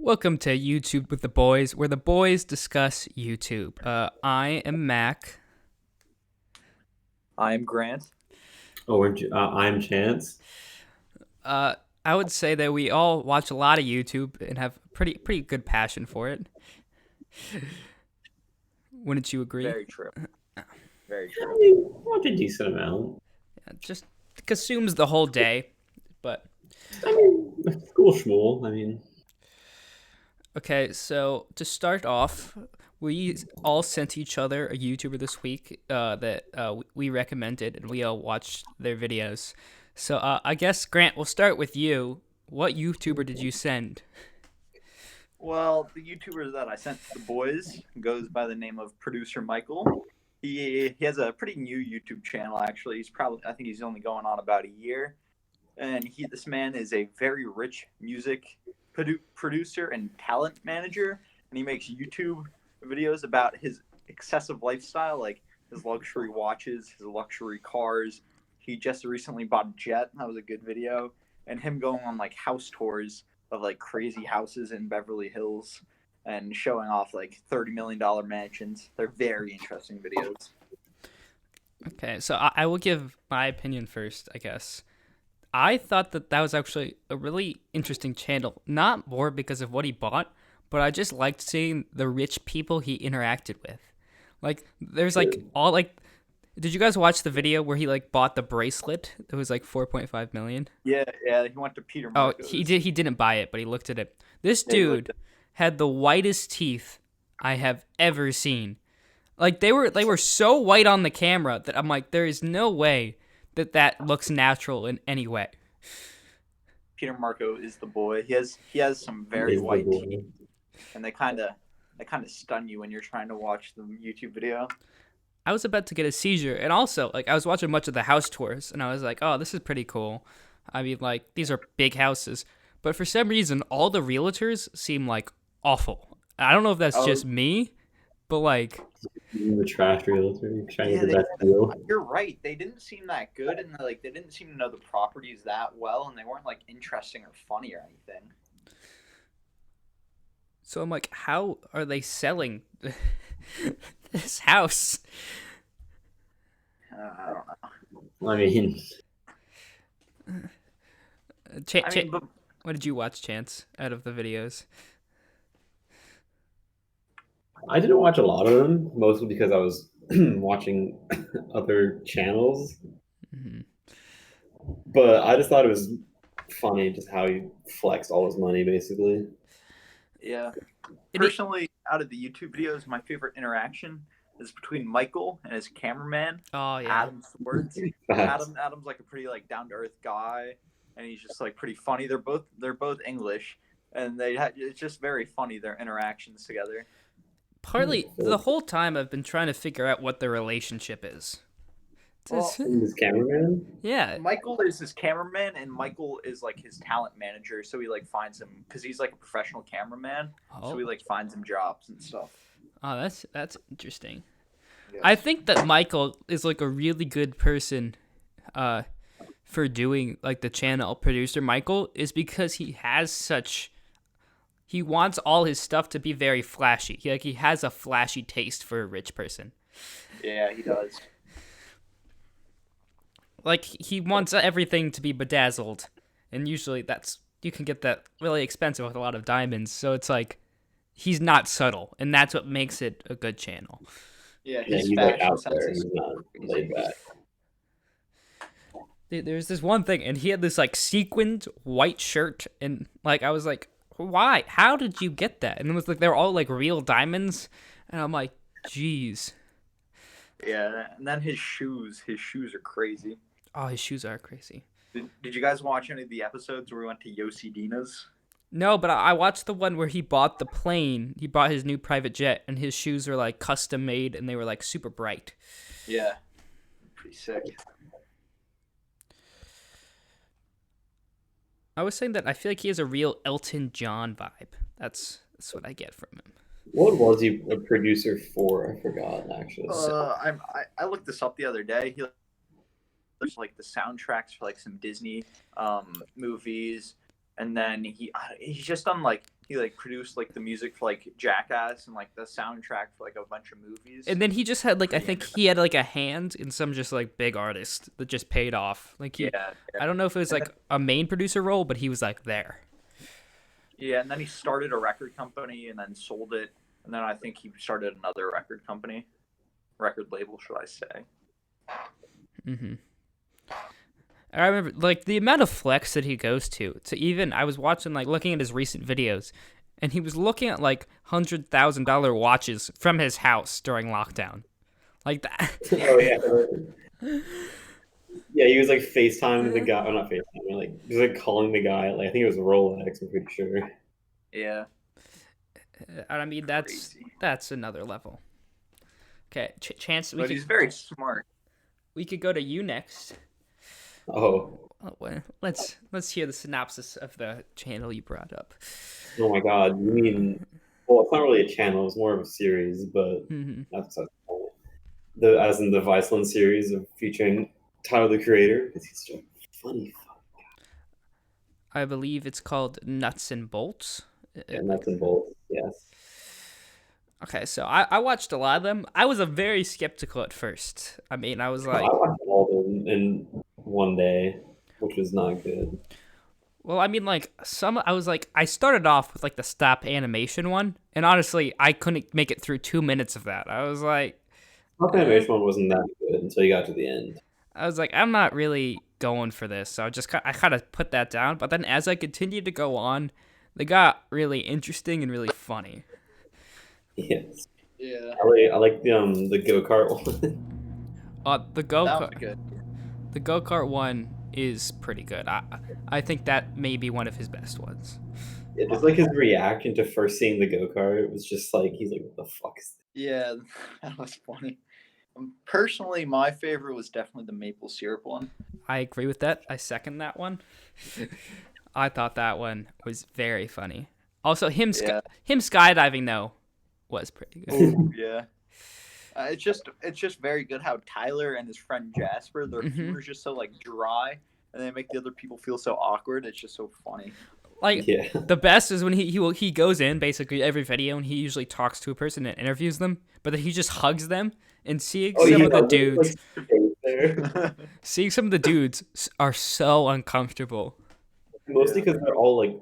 Welcome to YouTube with the boys, where the boys discuss YouTube. I am Mac. I'm Grant. I'm Chance. I would say that we all watch a lot of YouTube and have pretty good passion for it. Wouldn't you agree? Very true. Very I true. mean, watch a decent amount. Yeah, just consumes the whole day. But I mean, school schmool. I mean, okay, so to start off, we all sent each other a YouTuber this week that we recommended, and we all watched their videos. So I guess Grant, we'll start with you. What YouTuber did you send? Well, the YouTuber that I sent to the boys goes by the name of Producer Michael. He has a pretty new YouTube channel actually. I think he's only going on about a year. And this man is a very rich music producer and talent manager, and he makes YouTube videos about his excessive lifestyle, like his luxury watches, his luxury cars. He just recently bought a jet. That was a good video. And him going on like house tours of like crazy houses in Beverly Hills and showing off like $30 million mansions. They're very interesting videos. Okay, so I will give my opinion first, I guess. I thought that was actually a really interesting channel, not more because of what he bought, but I just liked seeing the rich people he interacted with. Like, there's like all like, did you guys watch the video where he like bought the bracelet? It was like 4.5 million. Yeah, he went to Peter Oh, Marcos. he did. He didn't buy it, but he looked at it. This Yeah, he looked dude had the whitest teeth I have ever seen. Like they were so white on the camera that I'm like, there is no way that looks natural in any way. Peter Marco is the boy. He has some very is the white boy. teeth, and they kind of stun you when you're trying to watch the YouTube video. I was about to get a seizure, and also like I was watching much of the house tours, and I was like, oh, this is pretty cool. I mean, like these are big houses, but for some reason, all the realtors seem like awful. I don't know if that's Oh, just me, but like, The trash realtor trying to yeah, get the best deal. you're right. They didn't seem that good, and like they didn't seem to know the properties that well, and they weren't like interesting or funny or anything. so I'm like, how are they selling this house? I don't know. I mean, I mean, but What did you watch, Chance, out of the videos? I didn't watch a lot of them, mostly because I was watching other channels. Hmm. But I just thought it was funny just how he flexed all his money, basically. yeah, It- personally, out of the YouTube videos, my favorite interaction is between Michael and his cameraman, Oh yeah. Adam Swords. Adam's like a pretty like down to earth guy, and he's just like pretty funny. They're both English, and it's just very funny their interactions together. Partly the whole time I've been trying to figure out what their relationship is. Well, His cameraman. Yeah. Michael is his cameraman, and Michael is like his talent manager. So he like finds him because he's like a professional cameraman. So he Oh, like finds him jobs and stuff. oh, that's interesting. Yeah. I think that Michael is like a really good person for doing like the channel. Producer Michael is because he wants all his stuff to be very flashy. He has a flashy taste for a rich person. Yeah, he does. Like he wants everything to be bedazzled, and usually you can get that really expensive with a lot of diamonds. So it's like he's not subtle, and that's what makes it a good channel. Yeah, Yeah, his he's like fashion out sense there. is He's not laid back. There's this one thing, and he had this like sequined white shirt, and like I was like, why? How did you get that? And it was like they're all like real diamonds, and I'm like, geez. Yeah, and then his shoes are crazy. Oh, his shoes are crazy. Did you guys watch any of the episodes where we went to Yossi Dina's? No, but I watched the one where he bought the plane. He bought his new private jet, and his shoes were like custom made, and they were like super bright. Yeah, pretty sick. I was saying that I feel like he has a real Elton John vibe. That's what I get from him. What was he a producer for? I forgot actually. I looked this up the other day. There's like the soundtracks for like some Disney movies, and then he's just done like He like produced like the music for like Jackass and like the soundtrack for like a bunch of movies. And then he just had like I think he had like a hand in some just like big artist that just paid off. Like Yeah. I don't know if it was And like a main producer role, but he was like there. Yeah, and then he started a record company and then sold it, and then I think he started another record label, should I say? Mm-hmm. I remember like the amount of flex that he goes to even I was watching like looking at his recent videos, and he was looking at like $100,000 watches from his house during lockdown, like that. Oh yeah. Yeah, he was like FaceTiming the guy, or not FaceTiming, like he was like calling the guy. Like I think it was Rolex. I'm pretty sure. Yeah. I mean that's another level. Okay, Chance. But he's very smart. We could go to you next. Oh. Well, let's hear the synopsis of the channel you brought up. Oh my God. You mean? Well, it's not really a channel. It's more of a series, but that's as in the Viceland series of featuring Tyler the Creator, because he's such a funny. I believe it's called Nuts and Bolts. Yeah, Nuts and Bolts. Yes. Okay, so I watched a lot of them. I was very skeptical at first. I mean, I was like, I watched all of them in one day, which was not good. well, I mean, like I started off with like the stop animation one, and honestly, I couldn't make it through 2 minutes of that. I was like, Top animation one wasn't that good until you got to the end. I'm not really going for this, so I kind of put that down. But then as I continued to go on, they got really interesting and really funny. Yes. Yeah. I like the go-kart one. The go-kart one is pretty good. I think that may be one of his best ones. Yeah, just like his reaction to first seeing the go-kart was just like he's like, what the fuck is this? Yeah, that was funny. Personally, my favorite was definitely the maple syrup one. I agree with that. I second that one. I thought that one was very funny. Also, him skydiving though was pretty good. Ooh, yeah. It's just very good how Tyler and his friend Jasper, their humor is just so like dry, and they make the other people feel so awkward. It's just so funny. Like the best is when he goes in basically every video and he usually talks to a person and interviews them, but then he just hugs them and seeing some of the dudes. Seeing some of the dudes are so uncomfortable. Mostly because they're all like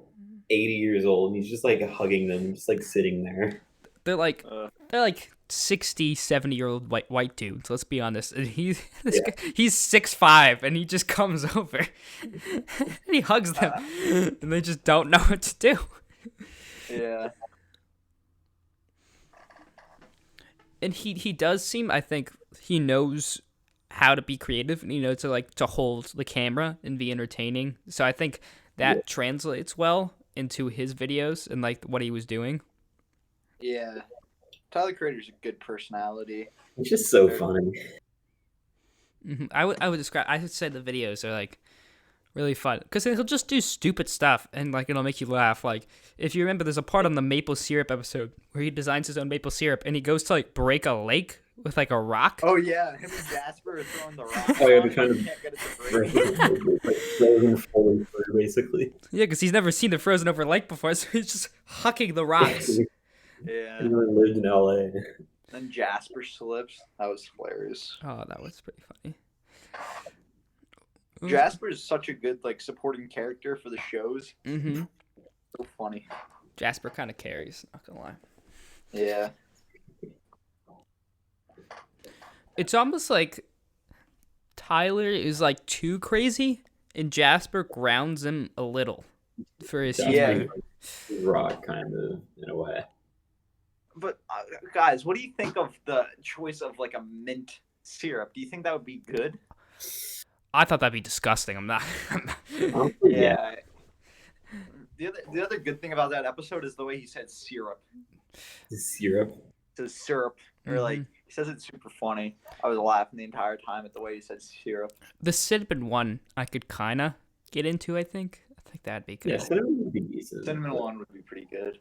80 years old, and he's just like hugging them, just like sitting there. They're like 60, 70-year-old white dudes. Let's be honest. And he's 6'5", and he just comes over and he hugs them, and they just don't know what to do. Yeah. And he does seem, I think, he knows how to be creative, and he knows to hold the camera and be entertaining. So I think that translates well into his videos and like what he was doing. Yeah. Tyler Creator's a good personality. It's just so funny. Mm-hmm. I would say the videos are like really fun because he'll just do stupid stuff and like it'll make you laugh. Like if you remember, there's a part on the maple syrup episode where he designs his own maple syrup and he goes to like break a lake with like a rock. Oh yeah, him and Jasper are throwing the rock. Oh yeah, they're trying to can't get it to break. like frozen fully through, basically. Yeah, because he's never seen the frozen over lake before, so he's just hucking the rocks. Yeah. He lived in LA. Then Jasper slips. That was hilarious. Oh, that was pretty funny. Jasper is such a good like supporting character for the shows. Mm-hmm. So funny. Jasper kind of carries, not gonna lie. Yeah. It's almost like Tyler is like too crazy, and Jasper grounds him a little for his humor. Rock kind of in a way. But guys, what do you think of the choice of like a mint syrup? Do you think that would be good? I thought that'd be disgusting. I'm not. Yeah. The other good thing about that episode is the way he said syrup. Syrup. It says syrup. Or like he says it's super funny. I was laughing the entire time at the way he said syrup. The cinnamon one I could kind of get into. I think that'd be good. Yeah, cinnamon would be decent. Cinnamon one would be pretty good.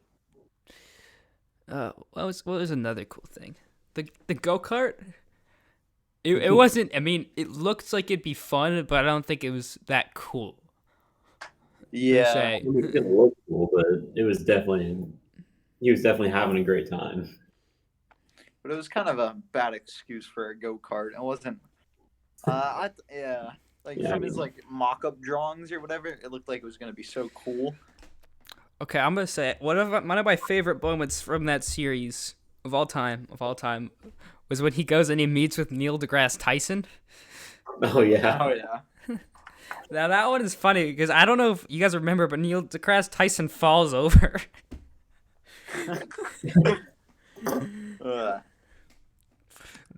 What was another cool thing? The go-kart? It wasn't, I mean, it looked like it'd be fun, but I don't think it was that cool. per Yeah, se. I mean, it didn't look cool, but it was definitely he was definitely having a great time. but it was kind of a bad excuse for a go kart. It wasn't. Yeah, like Yeah, I from his mean, like mock-up drawings or whatever, it looked like it was gonna be so cool. Okay, I'm gonna say one of my favorite moments from that series of all time, was when he goes and he meets with Neil deGrasse Tyson. oh yeah, Oh yeah. Now that one is funny because I don't know if you guys remember, but Neil deGrasse Tyson falls over. Uh,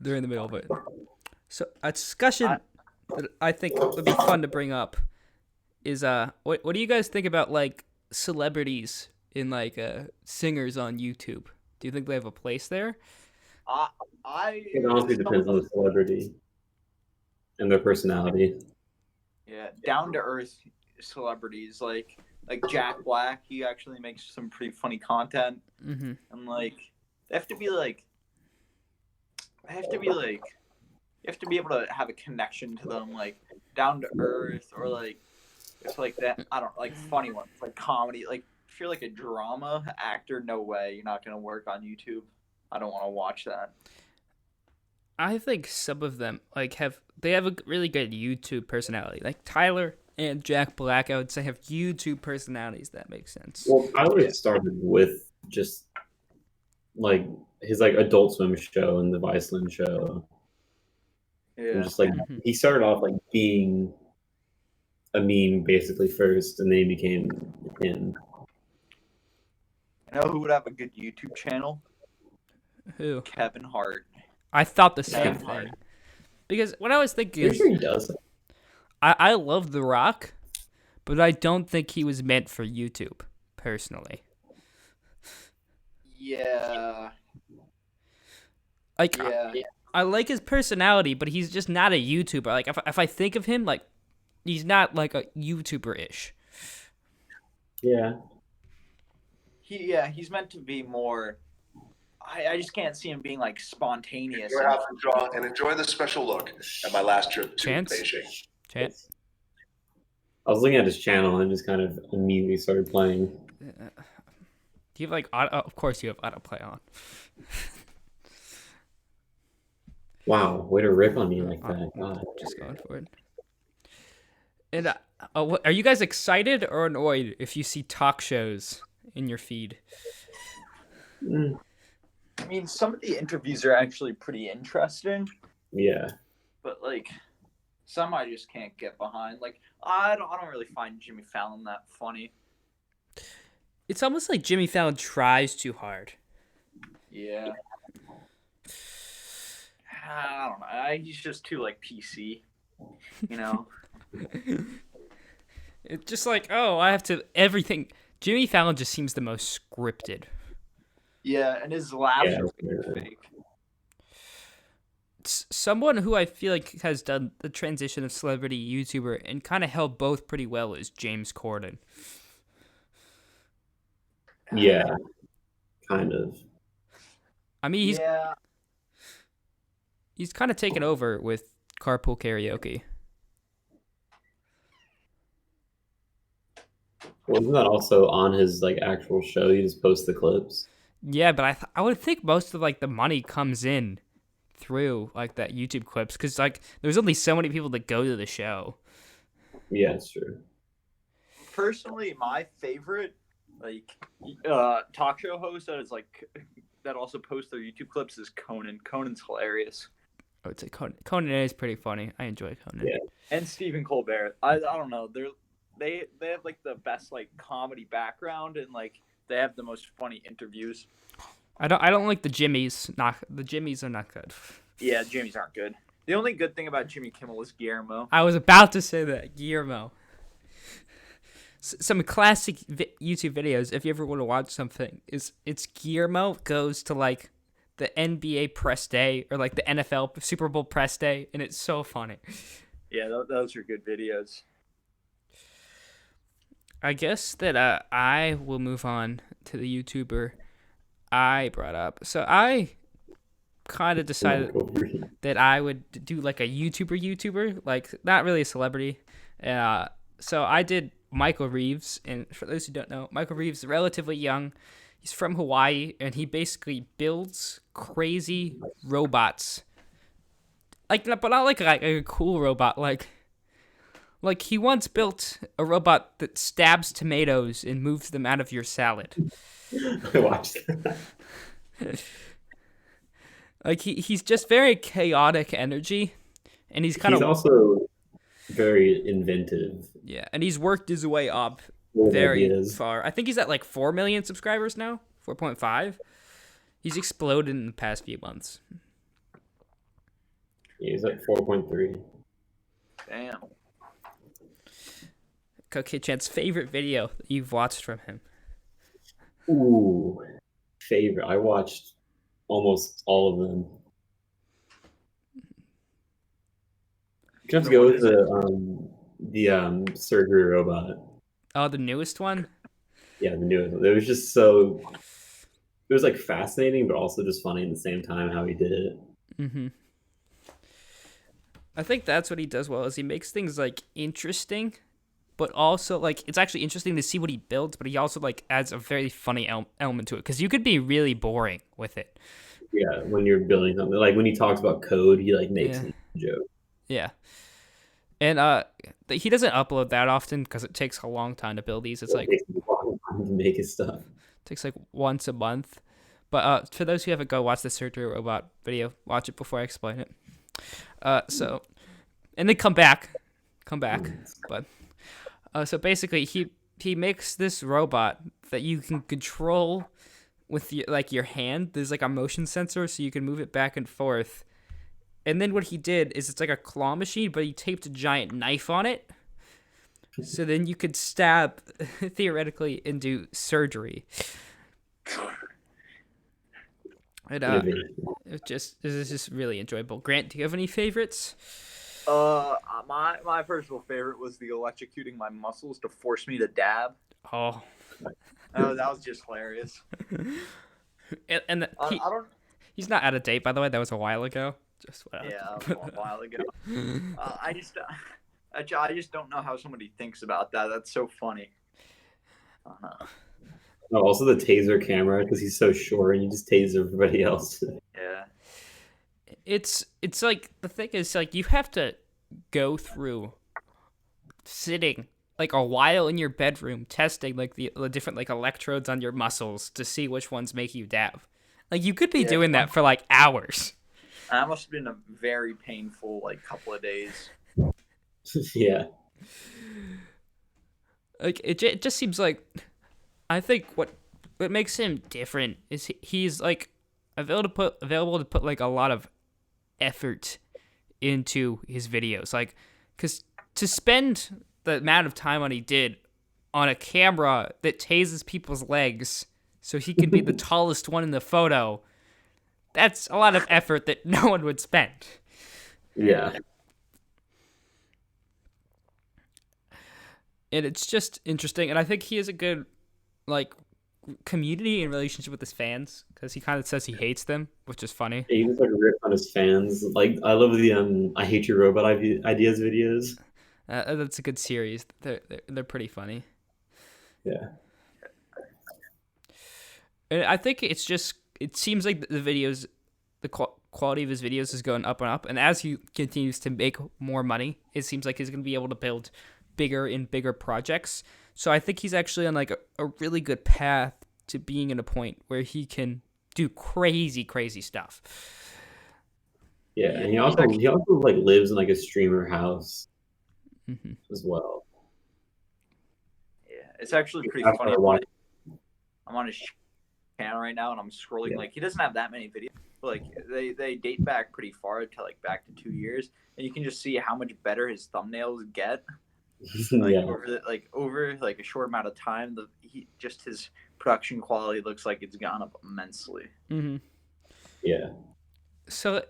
During the middle of it. So a I, discussion that I think would be fun to bring up is what do you guys think about like celebrities in like singers on YouTube? Do you think they have a place there? I, I, it honestly some of depends on those, the celebrity and their personality. yeah, down to earth celebrities like Jack Black. He actually makes some pretty funny content, Mm-hmm. and like they have to be like, they have to be like, you have to be able to have a connection to them, like down to earth, or like it's like that. I don't like funny ones, like comedy. Like if you're like a drama actor, no way, you're not gonna work on YouTube. I don't want to watch that. I think some of them like have a really good YouTube personality. Like Tyler and Jack Black, I would say have YouTube personalities that make sense. Well, Tyler Yeah, started with just like his like Adult Swim show and the Viceland show, and yeah. just like Mm-hmm. he started off like being a meme basically first, and then he became him. You know who would have a good YouTube channel? Who? Kevin Hart. I thought the same Kevin Hart. thing. Because what I was thinking Pretty is sure he does. I love The Rock, but I don't think he was meant for YouTube, personally. Yeah, Like yeah. I like his personality, but he's just not a YouTuber. Like if I think of him, like he's not like a YouTuber ish. Yeah. He's meant to be more. I just can't see him being like spontaneous. Your house and draw and enjoy the special look at my last trip to Chance? Beijing. Chance? I was looking at his channel and just kind of immediately started playing. Do you have like of course you have autoplay on. Wow, way to rip on me like that. I'm God. just going for it. And are you guys excited or annoyed if you see talk shows in your feed? Mm, I mean, some of the interviews are actually pretty interesting, yeah. but like some I just can't get behind. Like I don't really find Jimmy Fallon that funny. It's almost like Jimmy Fallon tries too hard. Yeah. I don't know. He's just too like PC, you know. It's just like, oh, I have to everything. Jimmy Fallon just seems the most scripted. Yeah, and his laughs Yeah. are like fake. Someone who I feel like has done the transition of celebrity YouTuber and kind of held both pretty well is James Corden. Yeah. Kind of. I mean, Yeah, he's kind of taken over with Carpool Karaoke. Wasn't that also on his like actual show? You just post the clips. Yeah, but I would think most of like the money comes in through like that YouTube clips because like there's only so many people that go to the show. Yeah, it's true. personally, my favorite like talk show host that is like that also posts their YouTube clips is Conan. Conan's hilarious. I would say Conan is pretty funny. I enjoy Conan. Yeah. And Stephen Colbert. I don't know. They have like the best like comedy background and like they have the most funny interviews. I don't like the Jimmys. The Jimmys are not good. Yeah, Jimmy's aren't good. The only good thing about Jimmy Kimmel is Guillermo. I was about to say that Guillermo. Some classic YouTube videos, if you ever want to watch something, it's Guillermo goes to like the NBA press day or like the NFL Super Bowl press day, and it's so funny. Yeah, those are good videos. I guess that I will move on to the YouTuber I brought up. So I kind of decided that I would do like a YouTuber, like not really a celebrity. So I did Michael Reeves. And for those who don't know, Michael Reeves is relatively young. He's from Hawaii, and he basically builds crazy robots. Like, but not like a cool robot. Like he once built a robot that stabs tomatoes and moves them out of your salad. I watched that. Like he's just very chaotic energy, and he's also very inventive. Yeah, and he's worked his way up With very ideas. far. I think he's at like 4 million subscribers now, 4.5. He's exploded in the past few months. He's at 4.3. Damn. Okay, Chance, favorite video that you've watched from him? Ooh, favorite. I watched almost all of them. You have to go with the surgery robot. Oh, the newest one? Yeah, the newest one. It was just so. It was like fascinating, but also just funny at the same time how he did it. Mm-hmm. I think that's what he does well, is he makes things like interesting, but also like it's actually interesting to see what he builds, but he also like adds a very funny element to it, because you could be really boring with it. Yeah, when you're building something, like when he talks about code, he like makes a joke. Yeah. And he doesn't upload that often because it takes a long time to build these. It's like It takes him a long time to make his stuff. takes like once a month. But for those who haven't go watch the surgery robot video, watch it before I explain it. So and then come back. But so basically he makes this robot that you can control with your hand. There's like a motion sensor, so you can move it back and forth. And then what he did is it's like a claw machine, but he taped a giant knife on it. So then you could stab, theoretically, and do surgery. And it is just really enjoyable. Grant, do you have any favorites? My personal favorite was the electrocuting my muscles to force me to dab. Oh. That was just hilarious. And he's not out of date, by the way. That was a while ago. Just a while ago. I just don't know how somebody thinks about that. That's so funny. Oh, also the taser camera, because he's so short and you just tase everybody else. Yeah. It's like, the thing is, like, you have to go through sitting like a while in your bedroom testing like the different like electrodes on your muscles to see which ones make you dab. Like, you could be doing that for like hours. That must have been a very painful like couple of days. Yeah. Like it just seems like, I think what makes him different is he's like available to put like a lot of effort into his videos. Like, because to spend the amount of time he did on a camera that tases people's legs so he can be the tallest one in the photo, that's a lot of effort that no one would spend. Yeah. And it's just interesting, and I think he has a good like community and relationship with his fans, because he kind of says he hates them, which is funny. He just like rips on his fans. Like, I love the I hate your robot ideas videos. That's a good series. They're pretty funny. Yeah. And I think it seems like the videos, the quality of his videos is going up and up, and as he continues to make more money, it seems like he's going to be able to build bigger and bigger projects. So I think he's actually on like a really good path to being in a point where he can do crazy stuff. Yeah, and he also like lives in like a streamer house as well. Yeah, it's actually pretty funny. I'm on his channel right now, and I'm scrolling. Like, he doesn't have that many videos, but like they date back pretty far to like back to 2 years, and you can just see how much better his thumbnails get. Like, over a short amount of time, his production quality looks like it's gone up immensely. Mm-hmm. Yeah. So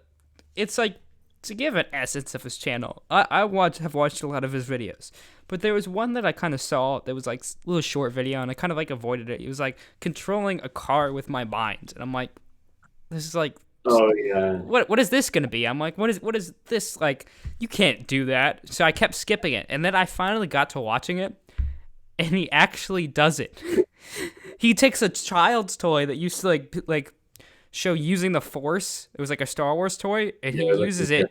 it's like, to give an essence of his channel, I have watched a lot of his videos, but there was one that I kind of saw that was like a little short video, and I kind of like avoided it. It was like controlling a car with my mind, and I'm like, this is like, oh yeah, what is this gonna be? I'm like, what is this, like, you can't do that. So I kept skipping it, and then I finally got to watching it, and he actually does it. He takes a child's toy that used to like show using the Force. It was like a Star Wars toy, and he Yeah, like uses the it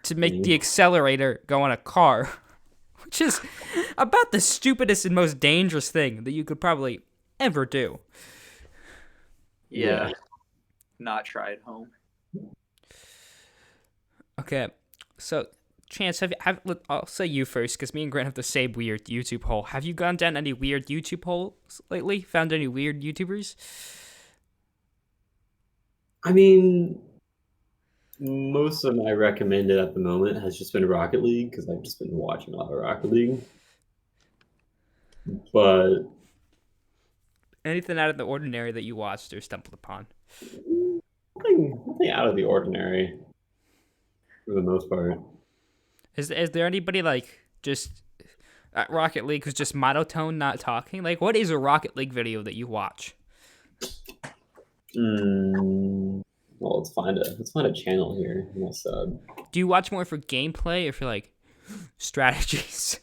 to make the accelerator go on a car, which is about the stupidest and most dangerous thing that you could probably ever do. Yeah. Not try at home. Okay, so Chance, I'll say you first because me and Grant have the same weird YouTube hole. Have you gone down any weird YouTube holes lately? Found any weird YouTubers? I mean, most of my recommended at the moment has just been Rocket League because I've just been watching a lot of Rocket League. But Anything out of the ordinary that you watched or stumbled upon? nothing out of the ordinary for the most part. Is there anybody like just at Rocket League who's just monotone, not talking? Like, what is a Rocket League video that you watch? Well, let's find a channel here. I'm gonna sub. Do you watch more for gameplay or for like strategies?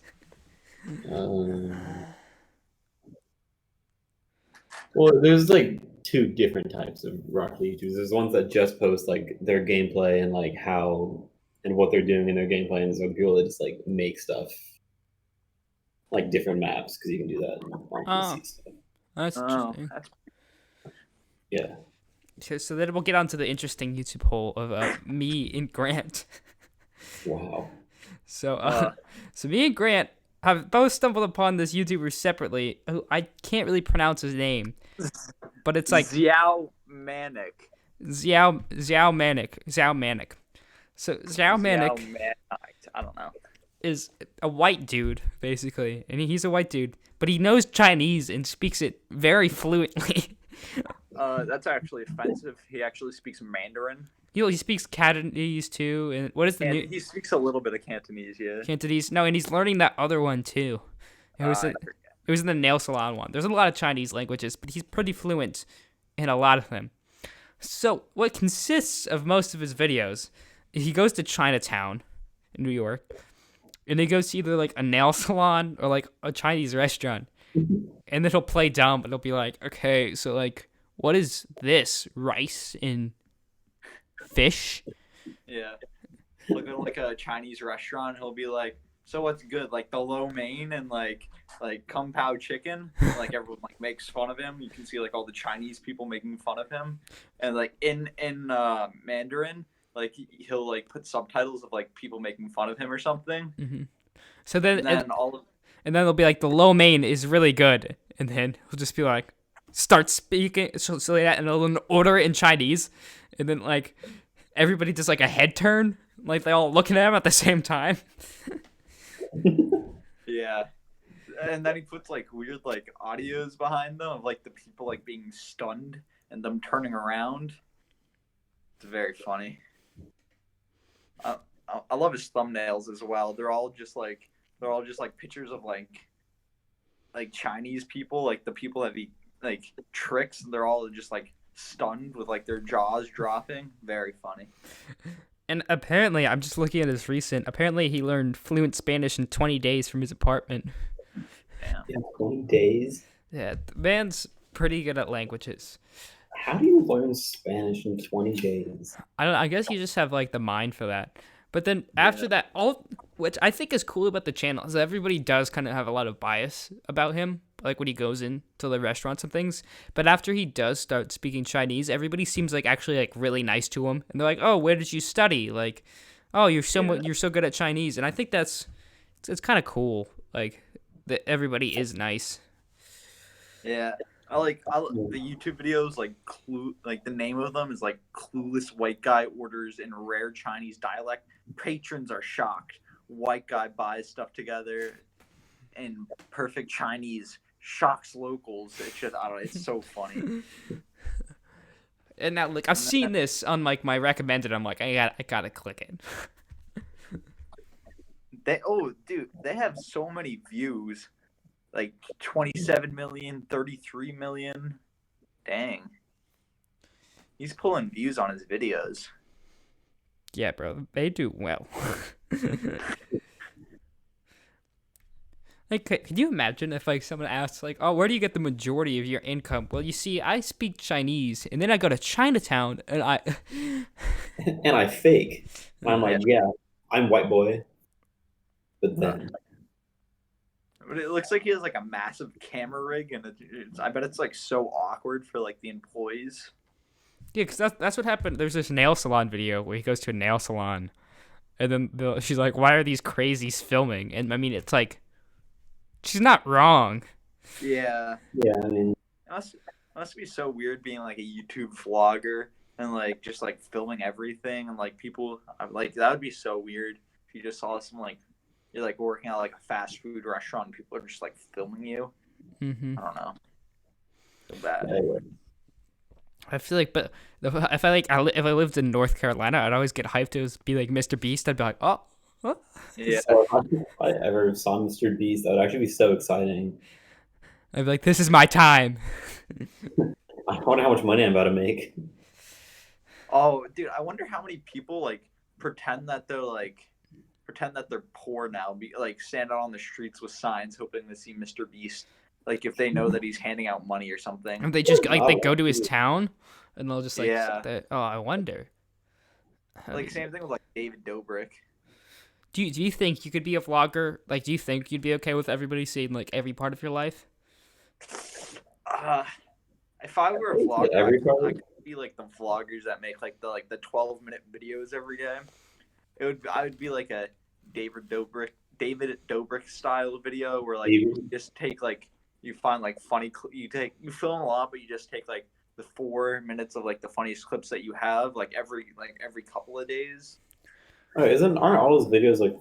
Well, there's like two different types of Rocket League YouTubers. There's ones that just post like their gameplay and like how and what they're doing in their gameplay, and there's other people that just like make stuff like different maps because you can do that on PC stuff. That's interesting. Yeah. So then we'll get on to the interesting YouTube hole of me and Grant. Wow. So me and Grant have both stumbled upon this YouTuber separately. Who I can't really pronounce his name, but it's like Xiao Manic. Xiao Manic. So Xiao Manic I don't know. is a white dude basically, and he's a white dude, but he knows Chinese and speaks it very fluently. That's actually offensive. He actually speaks Mandarin. He speaks Cantonese too, and what is the new He speaks a little bit of Cantonese, yeah. Cantonese? No, and he's learning that other one too. It was in the nail salon one. There's a lot of Chinese languages, but he's pretty fluent in a lot of them. So what consists of most of his videos, he goes to Chinatown in New York, and he goes to either like a nail salon or like a Chinese restaurant, and then he'll play dumb, and he'll be like, okay, so like, what is this? Rice and fish? Yeah. Look at like a Chinese restaurant, he'll be like, so what's good? Like the lo mein and like kung pao chicken. Like everyone like makes fun of him. You can see like all the Chinese people making fun of him. And like in Mandarin, like he'll like put subtitles of like people making fun of him or something. Mm-hmm. So then, and then they'll be like, the lo mein is really good, and then he'll just be like, start speaking so that, and they'll order it in Chinese, and then like everybody does like a head turn, like they all looking at him at the same time. Yeah. And then he puts like weird like audios behind them of like the people like being stunned and them turning around. It's very funny. I love his thumbnails as well. They're all just like pictures of like Chinese people, like the people that he like tricks, and they're all just like stunned with like their jaws dropping. Very funny. And apparently, I'm just looking at his recent. Apparently, he learned fluent Spanish in 20 days from his apartment. Damn. In 20 days? Yeah, the man's pretty good at languages. How do you learn Spanish in 20 days? I guess you just have like the mind for that. But then after that, which I think is cool about the channel is that everybody does kind of have a lot of bias about him, like when he goes into the restaurants and things. But after he does start speaking Chinese, everybody seems like actually like really nice to him, and they're like, "Oh, where did you study?" Like, "Oh, you're so good at Chinese," and I think it's kind of cool, like that everybody is nice. Yeah. I like the YouTube videos, like the name of them is like Clueless White Guy Orders in Rare Chinese Dialect. Patrons are shocked. White guy buys stuff together in perfect Chinese, shocks locals. It's just, I don't know, it's so funny. And now, like, I've seen this on like my recommended. I'm like, I gotta click it. They have so many views. Like 27 million, 33 million. Dang. He's pulling views on his videos. Yeah, bro. They do well. Like, could you imagine if like someone asks like, "Oh, where do you get the majority of your income?" Well, you see, I speak Chinese, and then I go to Chinatown, and I. And I fake. And I'm like, yeah, I'm white boy. But then But it looks like he has like a massive camera rig, and I bet it's like so awkward for like the employees. Yeah, because that's what happened. There's this nail salon video where he goes to a nail salon, and then she's like, "Why are these crazies filming?" And I mean, it's like, she's not wrong. Yeah. yeah, I mean, It must be so weird being like a YouTube vlogger and like just like filming everything, and like people like that would be so weird if you just saw some like you're like working at like a fast food restaurant and people are just like filming you. Mm-hmm. I don't know. So bad. anyway. I feel like, but if I lived in North Carolina, I'd always get hyped to be like Mr. Beast. I'd be like, oh, what? Yeah. So if I ever saw Mr. Beast, that would actually be so exciting. I'd be like, this is my time. I wonder how much money I'm about to make. Oh, dude, I wonder how many people like pretend that they're poor now, like stand out on the streets with signs hoping to see Mr. Beast. Like if they know that he's handing out money or something. And they just like they go to his town, and they'll just like, Yeah. oh, I wonder. Like same thing with like David Dobrik. Do you think you could be a vlogger? Like, do you think you'd be okay with everybody seeing like every part of your life? If I were a vlogger, every I part? could be like the vloggers that make like the 12-minute videos every day. I would be like a David Dobrik style video where like you just take like you find like funny you film a lot, but you just take like the 4 minutes of like the funniest clips that you have like every couple of days. Aren't all those videos like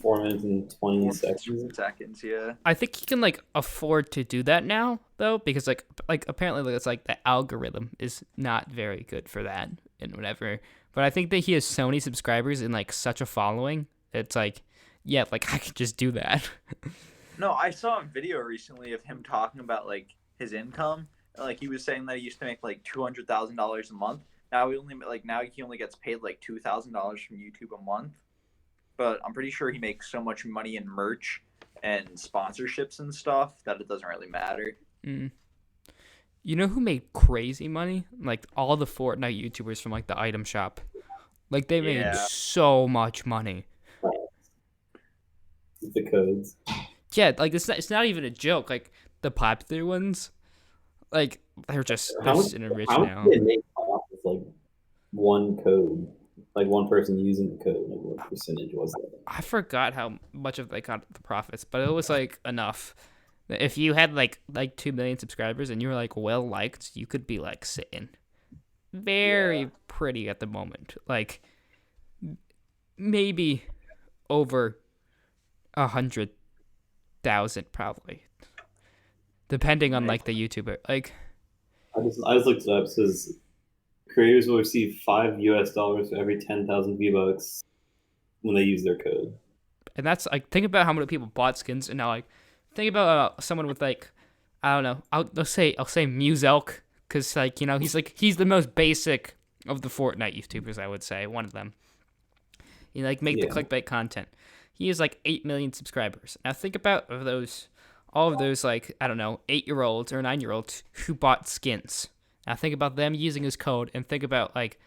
4 minutes and 20 seconds? Yeah. I think he can like afford to do that now though, because like apparently it's like the algorithm is not very good for that and whatever. But I think that he has so many subscribers and like such a following. It's like, yeah, like I could just do that. No, I saw a video recently of him talking about like his income. Like he was saying that he used to make like $200,000 a month. Now he only gets paid like $2,000 from YouTube a month. But I'm pretty sure he makes so much money in merch and sponsorships and stuff that it doesn't really matter. Mm. You know who made crazy money? Like all the Fortnite YouTubers from like the item shop. Like they made so much money. The codes. Yeah, like it's not even a joke. Like the popular ones, like they're just rich now. How did they make off with like one code? Like one person using the code, like what percentage was that? I forgot how much of they got the profits, but it was like enough. If you had like 2 million subscribers and you were like well liked, you could be like sitting very pretty at the moment. Like maybe over 100,000 probably, depending on like the YouTuber. Like I just looked it up. It says creators will receive $5 for every 10,000 V-Bucks when they use their code. And that's like, think about how many people bought skins, and now like think about someone with like, I don't know, I'll say Muselk, because like, you know, he's the most basic of the Fortnite YouTubers, I would say, one of them. You like make the clickbait content. He has like 8 million subscribers. Now think about all of those like, I don't know, 8-year-olds or 9-year-olds who bought skins. Now think about them using his code, and think about like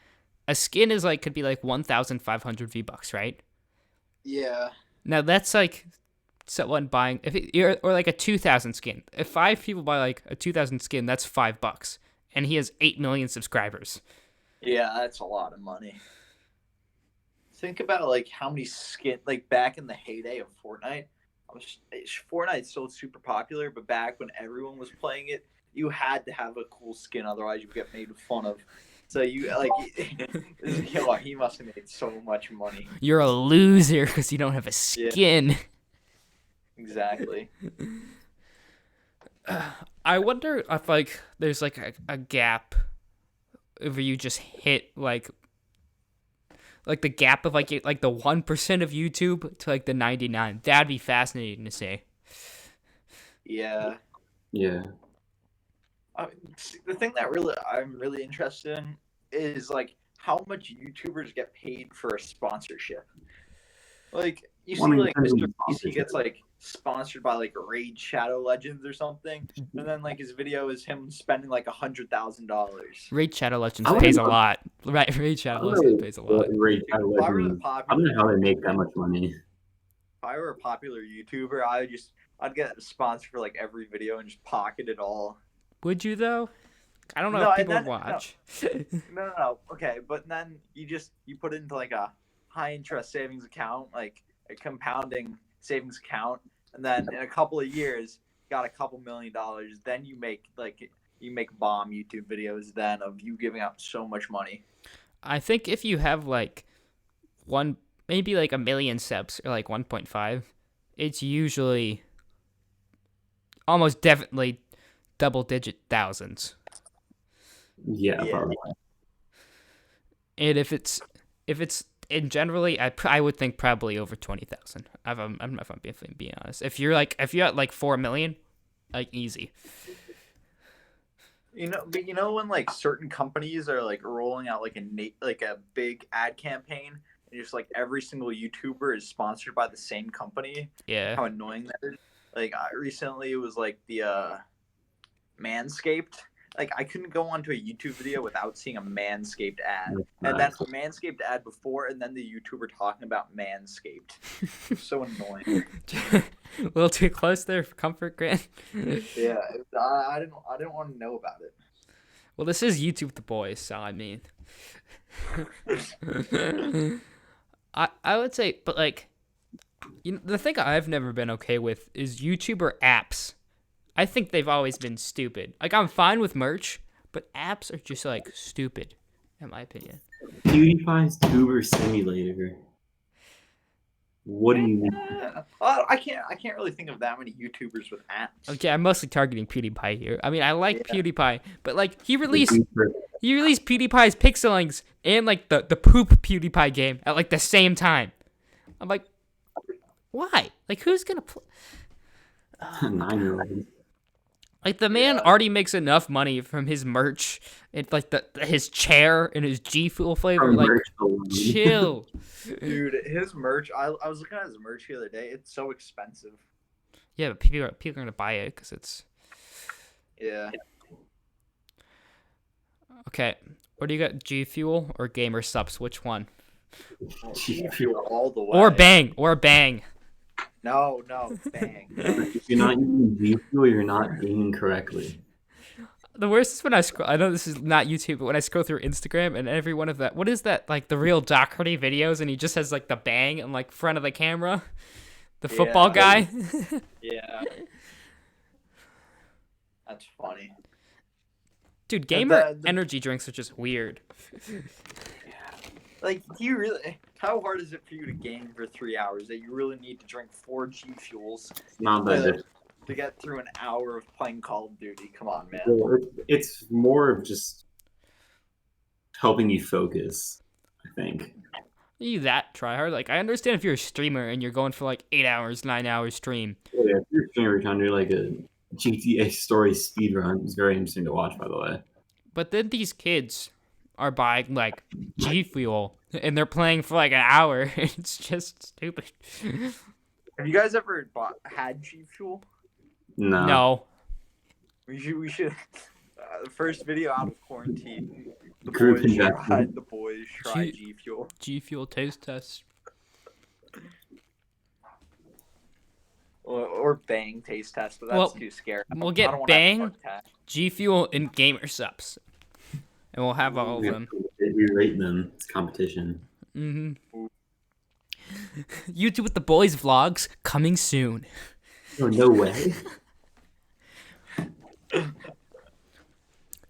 a skin is like could be like 1,500 V-Bucks, right? Yeah. Now that's like someone buying or like a 2,000 skin. If 5 people buy like a 2,000 skin, that's $5, and he has 8 million subscribers. Yeah, that's a lot of money. Think about like how many skin like back in the heyday of Fortnite. Fortnite's still super popular, but back when everyone was playing it, you had to have a cool skin, otherwise you get made fun of. So you like, he must have made so much money. You're a loser because you don't have a skin. Yeah. Exactly. I wonder if like there's like a gap if you just hit like the gap of like the 1% of YouTube to like the 99. That'd be fascinating to see. Yeah. Yeah. The thing that I'm really interested in is like how much YouTubers get paid for a sponsorship. Like you see, like Mr. Beast, he gets like sponsored by like Raid Shadow Legends or something, and then like his video is him spending like $100,000. Raid Shadow Legends I don't pays a know. lot. Right, Raid I Shadow don't Legends know pays a what lot. Raid Shadow If I were the Legends. I popular, don't know how they make that much money. if I were a popular YouTuber, I'd get a sponsor for like every video and just pocket it all. Would you though? I don't know No, if and people would then watch. no. Okay, but then you put it into like a high interest savings account, like a compounding savings account, and then in a couple of years, you got a couple $1,000,000. Then you make bomb YouTube videos then of you giving out so much money. I think if you have like maybe like 1,000,000 subs or like 1.5, it's usually almost definitely double-digit thousands. Yeah, Yeah. probably. And if it's in generally, I would think probably over 20,000. If I'm being honest. If you're at like 4 million, like easy. But you know when like certain companies are like rolling out like a big ad campaign, and just like every single YouTuber is sponsored by the same company. Yeah. How annoying that is. Like recently, it was like the Manscaped. Like I couldn't go onto a YouTube video without seeing a Manscaped ad, and then a Manscaped ad before, and then the YouTuber talking about Manscaped. It's so annoying. A little too close there for comfort, Grant. Yeah, I didn't want to know about it. Well, this is YouTube with the boys, so I mean, I would say, but like, the thing I've never been okay with is YouTuber apps. I think they've always been stupid. Like, I'm fine with merch, but apps are just like stupid, in my opinion. PewDiePie's Tuber Simulator. What do you mean? I can't really think of that many YouTubers with apps. Okay, I'm mostly targeting PewDiePie here. I mean, I like PewDiePie, but like he released PewDiePie's Pixelings and like the poop PewDiePie game at like the same time. I'm like, why? Like, who's gonna play? 9-year-old. Like, the man already makes enough money from his merch and like his chair and his G Fuel flavor. Like, chill, dude. His merch. I was looking at his merch the other day. It's so expensive. Yeah, but people are gonna buy it because it's. Yeah. Okay, what do you got? G Fuel or Gamer Subs? Which one? G Fuel all the way. Or Bang. No, Bang. If you're not using G Fuel, you're not gaming correctly. The worst is when I scroll. I know this is not YouTube, but when I scroll through Instagram and every one of that, what is that, like the real Doherty videos, and he just has like the Bang and like front of the camera, the football guy. Yeah. That's funny. Dude, gamer energy drinks are just weird. Like, how hard is it for you to game for 3 hours that you really need to drink 4 G Fuels? It's not that difficult. To get through an hour of playing Call of Duty. Come on, man. Well, it's more of just helping you focus, I think. You that try hard? Like, I understand if you're a streamer and you're going for like 8 hours, 9 hours stream. Yeah, if you're a streamer trying to do like a GTA story speedrun, it's very interesting to watch, by the way. But then these kids are buying like G Fuel and they're playing for like an hour. It's just stupid. Have you guys ever had G Fuel? No. We should. The first video out of quarantine. The boys tried G Fuel. G Fuel taste test. Or Bang taste test, but that's too scary. We'll get Bang, G Fuel, and Gamer Subs. And we'll have all of them. We rate them. It's competition. Mm-hmm. YouTube with the boys vlogs coming soon. Oh, no way.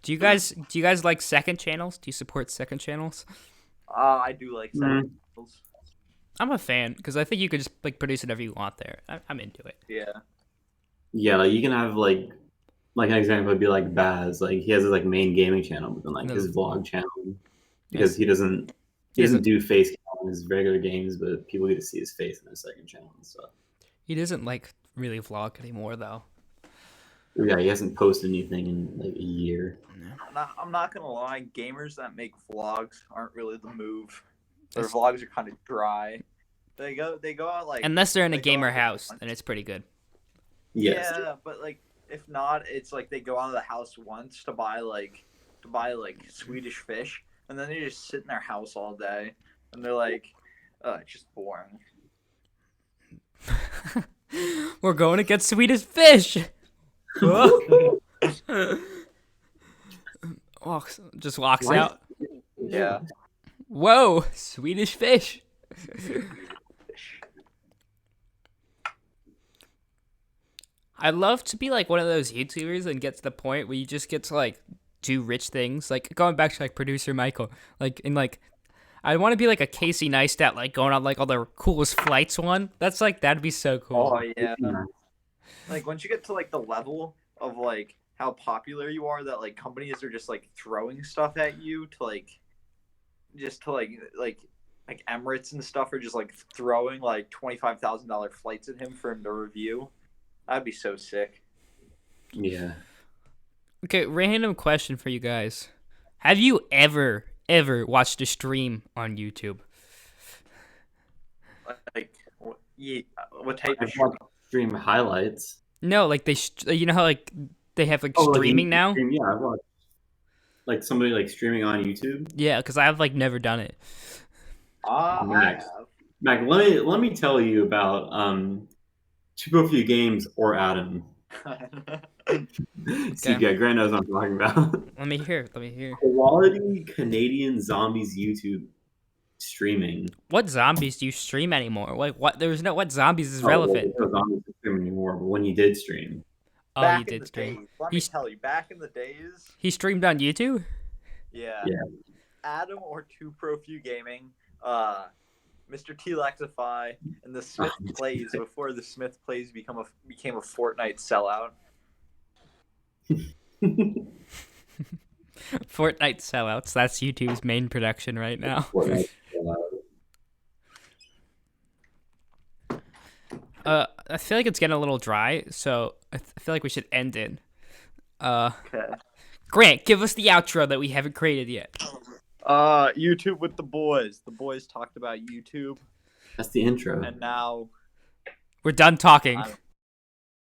Do you guys like second channels? Do you support second channels? I do like second channels. I'm a fan because I think you could just like produce whatever you want there. I'm into it. Yeah. Yeah, like you can have like an example would be like Baz. Like he has his like main gaming channel, but then like his vlog channel because he doesn't do face cam in his regular games, but people get to see his face in his second channel and stuff. He doesn't like really vlog anymore though. Yeah, he hasn't posted anything in like a year. I'm not gonna lie, gamers that make vlogs aren't really the move. Their vlogs are kind of dry. They go out like Unless they're in a they go gamer out house, once. then it's pretty good. Yes. Yeah, but like if not, it's like they go out of the house once to buy like Swedish fish, and then they just sit in their house all day, and they're like, it's just boring. We're going to get Swedish fish. Just walks What? out. Yeah. Whoa, Swedish fish. I'd love to be like one of those YouTubers and get to the point where you just get to like do rich things. Like going back to like producer Michael, like in like I want to be like a Casey Neistat, like going on like all the coolest flights one. That's like that'd be so cool. Oh yeah. Like once you get to like the level of like how popular you are, that like companies are just like throwing stuff at you to like like Emirates and stuff are just like throwing like $25,000 flights at him for him to review. That'd be so sick. Yeah. Okay, random question for you guys. Have you ever watched a stream on YouTube? Like what type of I've watched stream highlights. No, like you know how like they have like Oh, like a streaming YouTube now? stream? Yeah, I've watched like somebody like streaming on YouTube. Yeah, because I've like never done it. I Max. have. Mac, let me tell you about Two Pro Few Games or Adam. See, yeah, Grant knows what I'm talking about. Let me hear. Quality Canadian zombies YouTube streaming. What zombies do you stream anymore? Like what? What zombies is Oh, relevant? well, no zombies stream anymore, but when he did stream, Oh, Back he in did the stream. days, let me tell you, back in the days, He streamed on YouTube. yeah. Yeah. Adam or Two Pro Few Gaming, Mr. T-Lexify, and the Smith Plays before the Smith Plays became a Fortnite sellout. Fortnite sellouts. That's YouTube's main production right now. I feel like it's getting a little dry, so I feel like we should end it. Okay. Grant, give us the outro that we haven't created yet. YouTube with the boys. The boys talked about YouTube, That's the intro. and now We're done talking. I'm